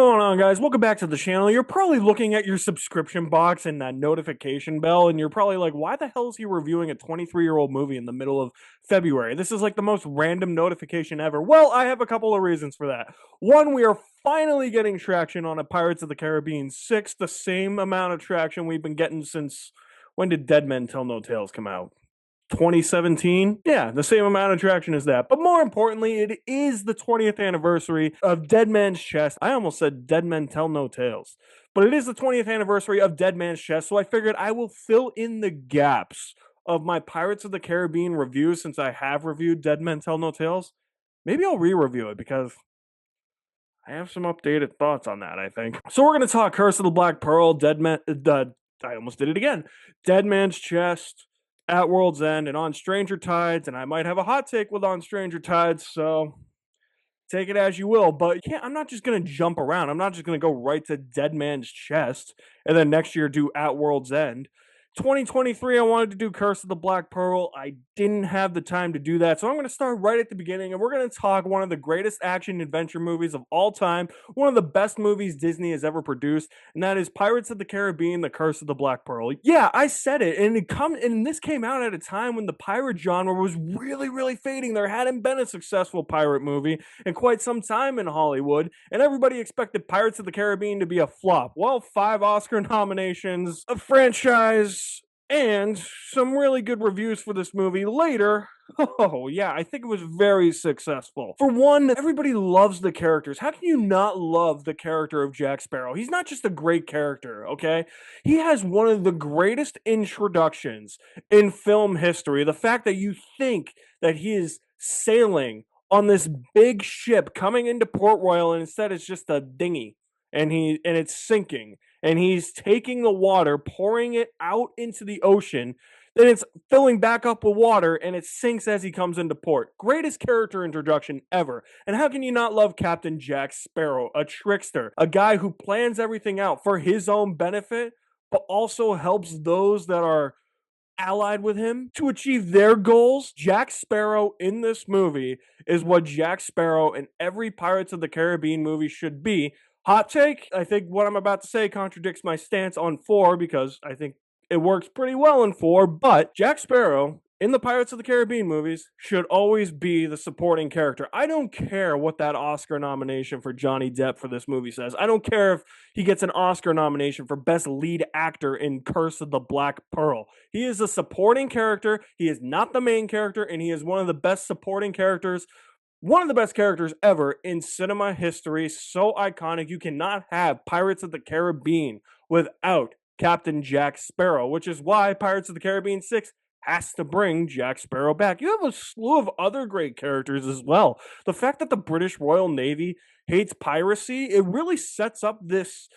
going on, guys? Welcome back to the channel. You're probably looking at your subscription box and that notification bell, and you're probably like, why the hell is he reviewing a 23-year-old movie in the middle of February? This is like the most random notification ever. Well, I have a couple of reasons for that. One, we are finally getting traction on a Pirates of the Caribbean 6, the same amount of traction we've been getting since, when did Dead Men Tell No Tales come out? 2017? Yeah, the same amount of traction as that. But more importantly, it is the 20th anniversary of Dead Man's Chest. I almost said Dead Men Tell No Tales. But it is the 20th anniversary of Dead Man's Chest, so I figured I will fill in the gaps of my Pirates of the Caribbean reviews since I have reviewed Dead Men Tell No Tales. Maybe I'll re-review it because I have some updated thoughts on that, I think. So we're going to talk Curse of the Black Pearl, I almost did it again. Dead Man's Chest, At World's End, and On Stranger Tides, and I might have a hot take with On Stranger Tides, so take it as you will. But I'm not just going to jump around. I'm not just going to go right to Dead Man's Chest and then next year do At World's End. 2023, I wanted to do Curse of the Black Pearl. I didn't have the time to do that, so I'm going to start right at the beginning, and we're going to talk one of the greatest action adventure movies of all time, one of the best movies Disney has ever produced, and that is Pirates of the Caribbean, The Curse of the Black Pearl. Yeah, I said it, and this came out at a time when the pirate genre was really, really fading. There hadn't been a successful pirate movie in quite some time in Hollywood, and everybody expected Pirates of the Caribbean to be a flop. Well, 5 Oscar nominations, a franchise, and some really good reviews for this movie later. Oh, yeah, I think it was very successful. For one, everybody loves the characters. How can you not love the character of Jack Sparrow? He's not just a great character, okay? He has one of the greatest introductions in film history. The fact that you think that he is sailing on this big ship coming into Port Royal, and instead it's just a dinghy, and it's sinking, and he's taking the water, pouring it out into the ocean, then it's filling back up with water, and it sinks as he comes into port. Greatest character introduction ever. And how can you not love Captain Jack Sparrow, a trickster, a guy who plans everything out for his own benefit, but also helps those that are allied with him to achieve their goals? Jack Sparrow in this movie is what Jack Sparrow in every Pirates of the Caribbean movie should be. Hot take, I think what I'm about to say contradicts my stance on 4 because I think it works pretty well in 4, but Jack Sparrow in the Pirates of the Caribbean movies should always be the supporting character. I don't care what that Oscar nomination for Johnny Depp for this movie says. I don't care if he gets an Oscar nomination for Best Lead Actor in Curse of the Black Pearl. He is a supporting character. He is not the main character, and he is one of the best supporting characters, one of the best characters ever in cinema history. So iconic. You cannot have Pirates of the Caribbean without Captain Jack Sparrow, which is why Pirates of the Caribbean 6 has to bring Jack Sparrow back. You have a slew of other great characters as well. The fact that the British Royal Navy hates piracy, it really sets up this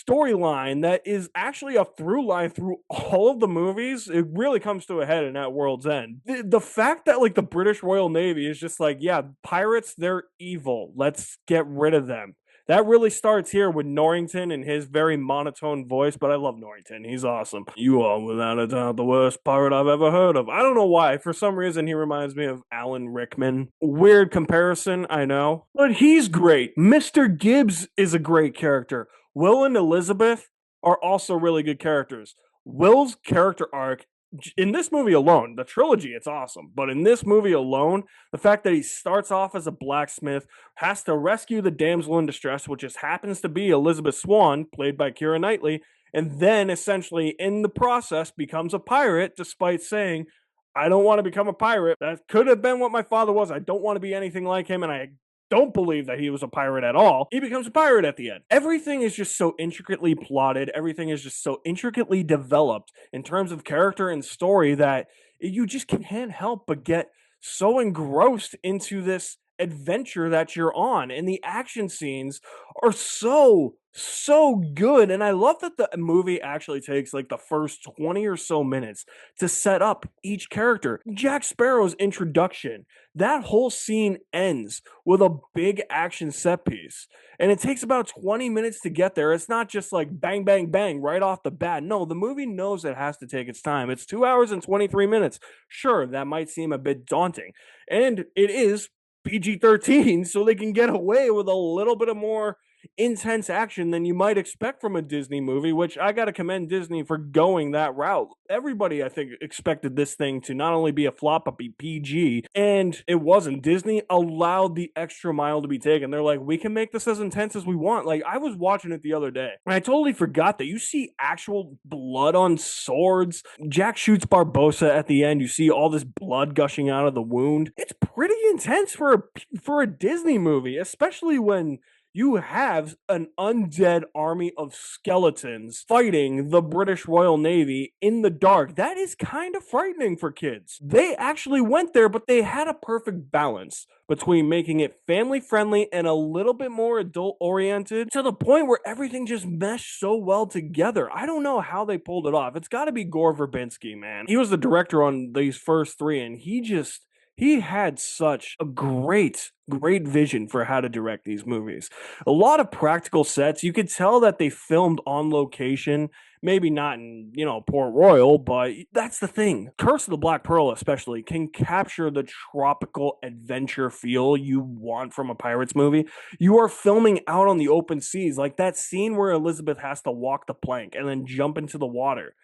storyline that is actually a through line through all of the movies. It really comes to a head in At World's End. The fact that like the British Royal Navy is just like, yeah, pirates, they're evil, let's get rid of them. That really starts here with Norrington and his very monotone voice, but I love Norrington. He's awesome. You are without a doubt the worst pirate I've ever heard of. I don't know why. For some reason, he reminds me of Alan Rickman. Weird comparison, I know. But he's great. Mr. Gibbs is a great character. Will and Elizabeth are also really good characters. Will's character arc in this movie alone, the trilogy, it's awesome. But in this movie alone, the fact that he starts off as a blacksmith, has to rescue the damsel in distress, which just happens to be Elizabeth Swann, played by Keira Knightley, and then essentially in the process becomes a pirate, despite saying, I don't want to become a pirate. That could have been what my father was. I don't want to be anything like him, and I don't believe that he was a pirate at all. He becomes a pirate at the end. Everything is just so intricately plotted. Everything is just so intricately developed in terms of character and story that you just can't help but get so engrossed into this adventure that you're on. And the action scenes are so good. And I love that the movie actually takes like the first 20 or so minutes to set up each character. Jack Sparrow's introduction, that whole scene ends with a big action set piece. And it takes about 20 minutes to get there. It's not just like bang, bang, bang right off the bat. No, the movie knows it has to take its time. It's 2 hours and 23 minutes. Sure, that might seem a bit daunting. And it is PG-13, so they can get away with a little bit of more intense action than you might expect from a Disney movie, which I got to commend Disney for going that route. Everybody, I think, expected this thing to not only be a flop, but be PG, and it wasn't. Disney allowed the extra mile to be taken. They're like, we can make this as intense as we want. Like, I was watching it the other day, and I totally forgot that you see actual blood on swords. Jack shoots Barbossa at the end. You see all this blood gushing out of the wound. It's pretty intense for a Disney movie, especially when you have an undead army of skeletons fighting the British Royal Navy in the dark. That is kind of frightening for kids. They actually went there, but they had a perfect balance between making it family friendly and a little bit more adult oriented to the point where everything just meshed so well together. I don't know how they pulled it off. It's got to be Gore Verbinski, man. He was the director on these first three, and he had such a great vision for how to direct these movies. A lot of practical sets. You could tell that they filmed on location. Maybe not in, Port Royal, but that's the thing. Curse of the Black Pearl especially can capture the tropical adventure feel you want from a Pirates movie. You are filming out on the open seas, like that scene where Elizabeth has to walk the plank and then jump into the water.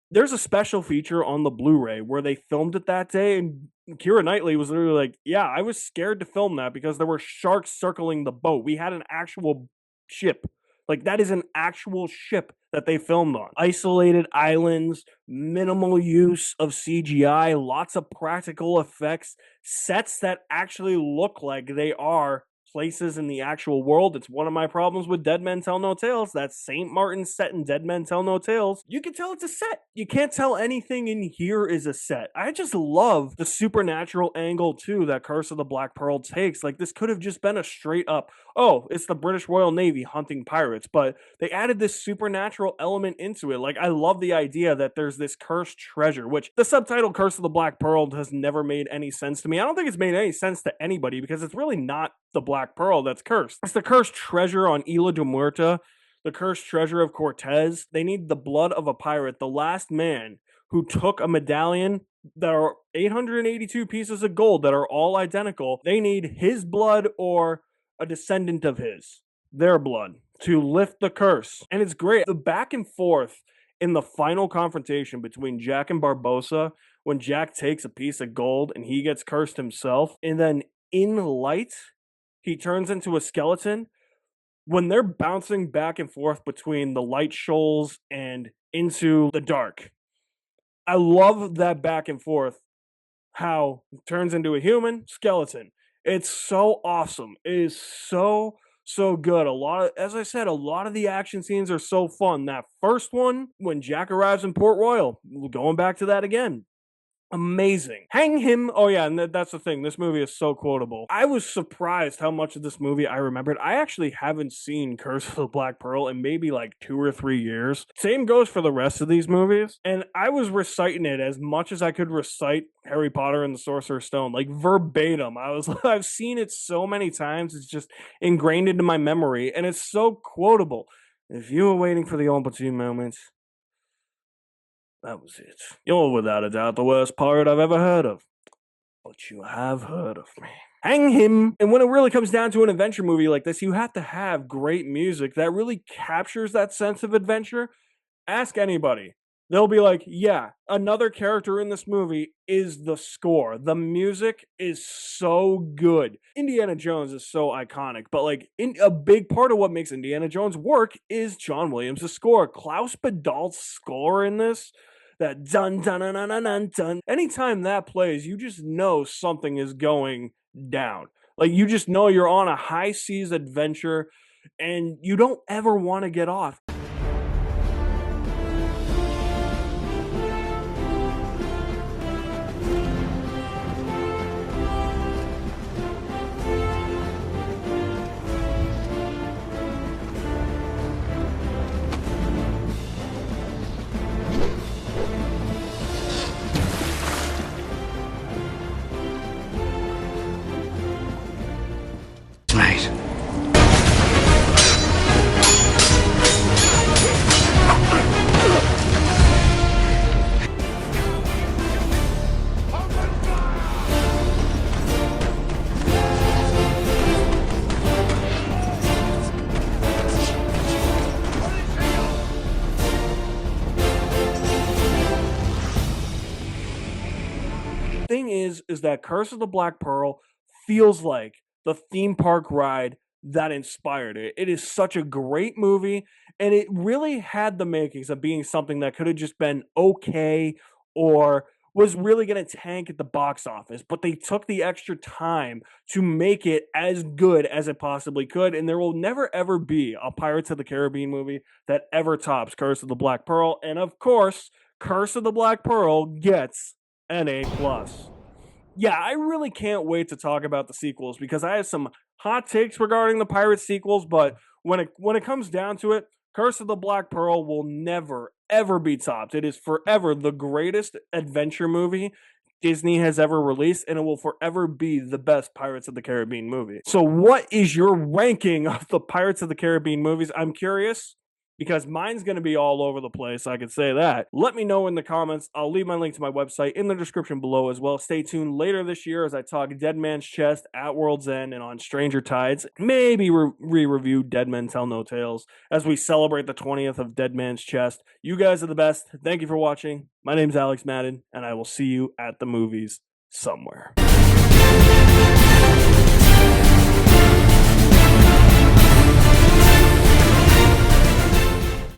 There's a special feature on the Blu-ray where they filmed it that day, and Keira Knightley was literally like, yeah, I was scared to film that because there were sharks circling the boat. We had an actual ship. Like, that is an actual ship that they filmed on. Isolated islands, minimal use of CGI, lots of practical effects, sets that actually look like they are places in the actual world. It's one of my problems with Dead Men Tell No Tales. That St. Martin set in Dead Men Tell No Tales. You can tell it's a set. You can't tell anything in here is a set. I just love the supernatural angle too that Curse of the Black Pearl takes. Like, this could have just been a straight up, oh, it's the British Royal Navy hunting pirates, but they added this supernatural element into it. Like, I love the idea that there's this cursed treasure, which the subtitle Curse of the Black Pearl has never made any sense to me. I don't think it's made any sense to anybody because it's really not the Black Pearl that's cursed. It's the cursed treasure on Isla de Muerta, the cursed treasure of Cortez. They need the blood of a pirate, the last man who took a medallion that are 882 pieces of gold that are all identical. They need his blood or a descendant of his, their blood, to lift the curse. And it's great. The back and forth in the final confrontation between Jack and Barbossa, when Jack takes a piece of gold and he gets cursed himself, and then in light, he turns into a skeleton. When they're bouncing back and forth between the light shoals and into the dark, I love that back and forth, how it turns into a human skeleton. It's so awesome. It is so good. As I said, a lot of the action scenes are so fun. That first one, when Jack arrives in Port Royal, going back to that again, amazing. Hang him. Oh yeah, and that's the thing. This movie is so quotable. I was surprised how much of this movie I remembered. I actually haven't seen Curse of the Black Pearl in maybe like 2 or 3 years. Same goes for the rest of these movies. And I was reciting it as much as I could recite Harry Potter and the Sorcerer's Stone, like verbatim. I've seen it so many times. It's just ingrained into my memory, and it's so quotable. If you were waiting for the opportune moment, that was it. You're without a doubt the worst pirate I've ever heard of. But you have heard of me. Hang him! And when it really comes down to an adventure movie like this, you have to have great music that really captures that sense of adventure. Ask anybody. They'll be like, yeah, another character in this movie is the score. The music is so good. Indiana Jones is so iconic, but a big part of what makes Indiana Jones work is John Williams' score. Klaus Badalt's score in this, that dun dun dun dun dun dun dun. Anytime that plays, you just know something is going down. Like, you just know you're on a high seas adventure, and you don't ever want to get off. Mate. is that Curse of the Black Pearl feels like the theme park ride that inspired it. It is such a great movie, and it really had the makings of being something that could have just been okay or was really going to tank at the box office, but they took the extra time to make it as good as it possibly could, and there will never ever be a Pirates of the Caribbean movie that ever tops Curse of the Black Pearl, and of course, Curse of the Black Pearl gets an A+. Yeah, I really can't wait to talk about the sequels because I have some hot takes regarding the Pirates sequels, but when it comes down to it, Curse of the Black Pearl will never ever be topped. It is forever the greatest adventure movie Disney has ever released, and it will forever be the best Pirates of the Caribbean movie. So, what is your ranking of the Pirates of the Caribbean movies? I'm curious because mine's going to be all over the place. I can say that. Let me know in the comments. I'll leave my link to my website in the description below as well. Stay tuned later this year as I talk Dead Man's Chest, At World's End, and On Stranger Tides. Maybe re-review Dead Men Tell No Tales as we celebrate the 20th of Dead Man's Chest. You guys are the best. Thank you for watching. My name's Alex Madden, and I will see you at the movies somewhere.